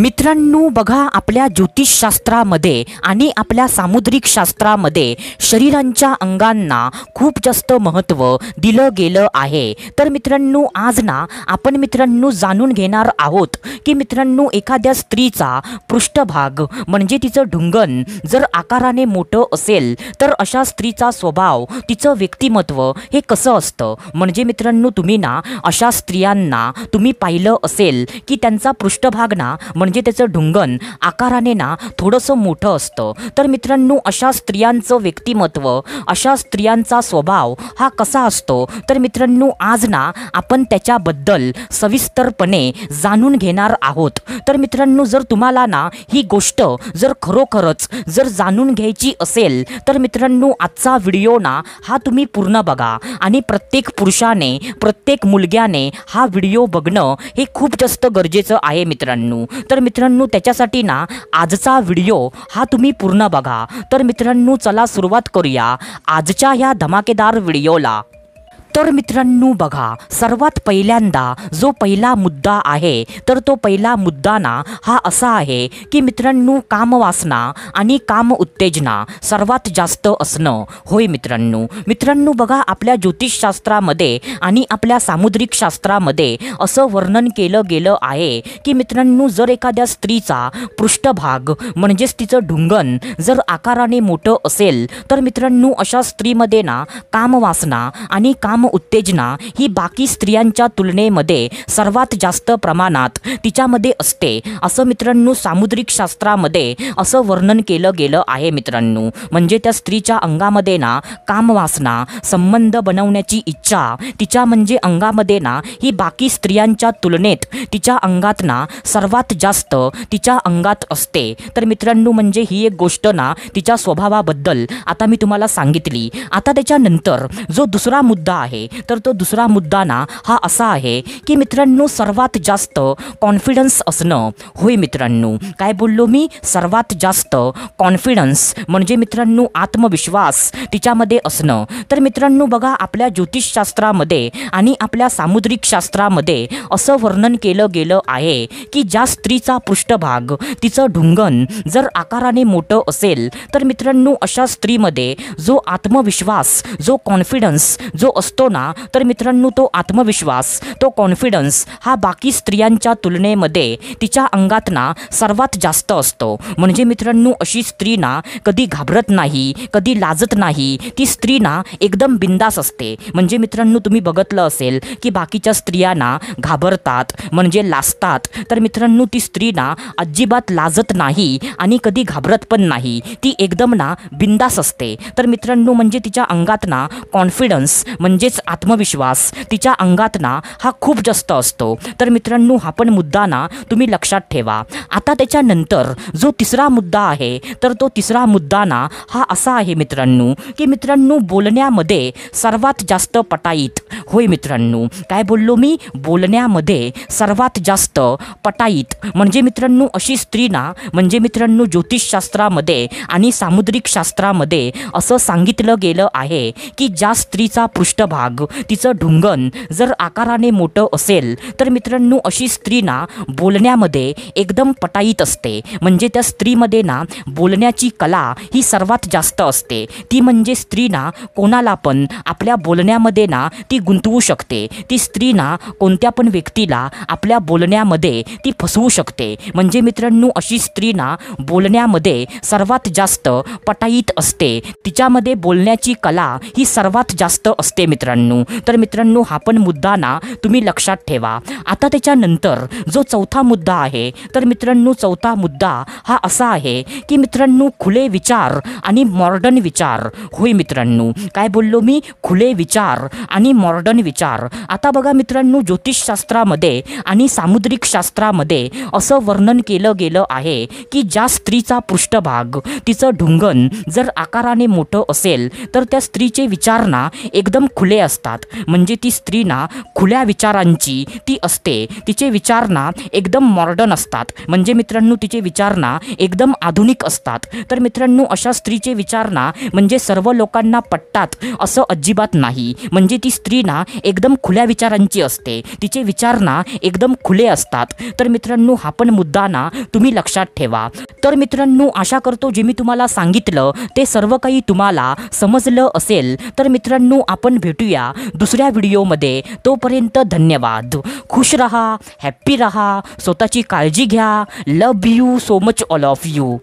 मित्रांनो बघा, आपल्या ज्योतिषशास्त्रामध्ये आणि आपल्या सामुद्रिक शास्त्रामध्ये शरीरांच्या अंगांना खूप जास्त महत्त्व दिलं गेलं आहे। तर मित्रांनो आज ना आपण मित्रांनो जाणून घेणार आहोत की मित्रांनो एखाद्या स्त्रीचा पृष्ठभाग म्हणजे तिचं ढुंगण जर आकाराने मोठं असेल तर अशा स्त्रीचा स्वभाव, तिचं व्यक्तिमत्व हे कसं असतं। म्हणजे मित्रांनो तुम्ही ना अशा स्त्रियांना तुम्ही पाहिलं असेल की त्यांचा पृष्ठभाग ना म्हणजे त्याचं ढुंगण आकाराने ना थोडंसं मोठं असतं। तर मित्रांनो अशा स्त्रियांचं व्यक्तिमत्व, अशा स्त्रियांचा स्वभाव हा कसा असतो, तर मित्रांनो आज ना आपण त्याच्याबद्दल सविस्तरपणे जाणून घेणार आहोत। तर मित्रांनो जर तुम्हाला ना ही गोष्ट जर खरोखरच जर जाणून घ्यायची असेल तर मित्रांनो आजचा व्हिडिओ ना हा तुम्ही पूर्ण बघा आणि प्रत्येक पुरुषाने, प्रत्येक मुलग्याने हा व्हिडिओ बघणं हे खूप जास्त गरजेचं आहे मित्रांनो। तर मित्रांनो त्याच्यासाठी ना आजचा व्हिडिओ हा तुम्ही पूर्ण बघा। तर मित्रांनो चला सुरुवात करूया आजच्या ह्या धमाकेदार व्हिडिओला। तर मित्रांनो बघा, सर्वात पहिल्यांदा जो पहिला मुद्दा आहे तर तो पहिला मुद्दा ना हा असा आहे की मित्रांनो कामवासना आणि काम उत्तेजना सर्वात जास्त असणं। होय मित्रांनो बघा, आपल्या ज्योतिषशास्त्रामध्ये आणि आपल्या सामुद्रिक शास्त्रामध्ये असं वर्णन केलं गेलं आहे की मित्रांनो जर एखाद्या स्त्रीचा पृष्ठभाग म्हणजेच तिचं ढुंगण जर आकाराने मोठं असेल तर मित्रांनो अशा स्त्रीमध्ये ना कामवासना आणि काम उत्तेजना ही बाकी स्त्रियांच्या तुलनेमध्ये सर्वात जास्त प्रमाणात तिच्यामध्ये असते, असं मित्रांनो सामुद्रिक शास्त्रामध्ये असं वर्णन केलं गेलं आहे मित्रांनो। म्हणजे त्या स्त्रीच्या अंगामध्ये ना कामवासना, संबंध बनवण्याची इच्छा तिच्या म्हणजे अंगामध्ये ना ही बाकी स्त्रियांच्या तुलनेत तिच्या अंगात ना सर्वात जास्त तिच्या अंगात असते। तर मित्रांनो म्हणजे ही एक गोष्ट ना तिच्या स्वभावाबद्दल आता मी तुम्हाला सांगितली। आता त्याच्यानंतर जो दुसरा मुद्दा आहे तर तो दुसरा मुद्दा ना हा असा आहे की मित्रांनो सर्वात जास्त कॉन्फिडन्स असणं। होय मित्रांनो, काय बोललो मी, सर्वात जास्त कॉन्फिडन्स म्हणजे मित्रांनो आत्मविश्वास तिच्यामध्ये असणं। तर मित्रांनो बघा, आपल्या ज्योतिषशास्त्रामध्ये आणि आपल्या सामुद्रिक शास्त्रामध्ये असं वर्णन केलं गेलं आहे की ज्या स्त्रीचा पृष्ठभाग, तिचं ढुंगण जर आकाराने मोठं असेल तर मित्रांनो अशा स्त्रीमध्ये जो आत्मविश्वास, जो कॉन्फिडन्स जो असतो ना, तर मित्रांनो तो आत्मविश्वास, तो कॉन्फिडन्स हा बाकी स्त्रियांच्या तुलनेमध्ये तिच्या अंगात ना सर्वात जास्त असतो। म्हणजे मित्रांनो अशी स्त्री ना कधी घाबरत नाही, कधी लाजत नाही, ती स्त्री ना एकदम बिंदास असते। म्हणजे मित्रांनो तुम्ही बघितलं असेल की बाकीच्या स्त्रिया ना घाबरतात, म्हणजे लाजतात, तर मित्रांनो ती स्त्री ना अजिबात लाजत नाही आणि कधी घाबरत पण नाही, ती एकदम ना बिंदास असते। तर मित्रांनो म्हणजे तिच्या अंगात ना कॉन्फिडन्स म्हणजेच आत्मविश्वास तिच्या अंगात ना हा खूप जास्त असतो। तर मित्रांनो हा पण मुद्दा ना तुम्ही लक्षात ठेवा। आता त्याच्यानंतर जो तिसरा मुद्दा आहे तर तो तिसरा मुद्दा ना हा असा आहे मित्रांनो की मित्रांनो बोलण्यामध्ये सर्वात जास्त पटाईत। होय मित्रांनो, काय बोललो मी, बोलण्यामध्ये सर्वात जास्त पटाईत। म्हणजे मित्रांनो अशी स्त्री ना म्हणजे मित्रांनो ज्योतिषशास्त्रामध्ये आणि सामुद्रिक शास्त्रामध्ये असं सांगितलं गेलं आहे की ज्या स्त्रीचा पृष्ठभाग, तिचं ढुंगण जर आकाराने मोठं असेल तर मित्रांनो अशी स्त्री ना बोलण्यामध्ये एकदम पटाईत असते। म्हणजे त्या स्त्रीमध्ये ना बोलण्याची कला ही सर्वात जास्त असते। ती म्हणजे स्त्री ना कोणाला पण आपल्या बोलण्यामध्ये ना ती गुंतवू शकते। ती स्त्री ना कोणत्या पण व्यक्तीला आपल्या बोलण्यामध्ये ती फसवू शकते। म्हणजे मित्रांनो अशी स्त्री ना बोलण्यामध्ये सर्वात जास्त पटाईत असते, तिच्यामध्ये बोलण्याची कला ही सर्वात जास्त असते मित्रांनो। तर मित्रांनो हा पण मुद्दा ना तुम्ही लक्षात ठेवा। आता त्याच्यानंतर जो चौथा मुद्दा आहे तर मित्रांनो चौथा मुद्दा हा असा आहे की मित्रांनो खुले विचार आणि मॉडर्न विचार। होय मित्रांनो, काय बोललो मी, खुले विचार आणि मॉडर्न विचार। आता बघा मित्रांनो ज्योतिषशास्त्रामध्ये आणि सामुद्रिक शास्त्रामध्ये असं वर्णन केलं गेलं आहे की ज्या स्त्रीचा पृष्ठभाग, तिचं ढुंगण जर आकाराने मोठं असेल तर त्या स्त्रीचे विचार ना एकदम खुले खुले असतात. म्हणजे ती स्त्री ना खुल्या विचारांची ती असते. तिचे विचार ना एकदम मॉडर्न असतात. म्हणजे मित्रांनो तिचे विचार ना एकदम आधुनिक असतात. तर मित्रांनो अशा स्त्रीचे विचार ना म्हणजे सर्व लोकांना पटतात असं अजिबात नाही. म्हणजे ती स्त्री ना एकदम खुल्या विचारांची असते. तिचे विचार ना एकदम खुले असतात. तर मित्रांनो हा पण मुद्दा ना तुम्ही लक्षात ठेवा. तर मित्रांनो आशा करतो जे मी तुम्हाला सांगितलं ते सर्व काही तुम्हाला समजलं असेल. तर मित्रांनो आपण भेटूया दुसऱ्या व्हिडिओमध्ये. तोपर्यंत धन्यवाद. खुश रहा, हॅप्पी रहा, स्वतःची काळजी घ्या. Love you so much all of you.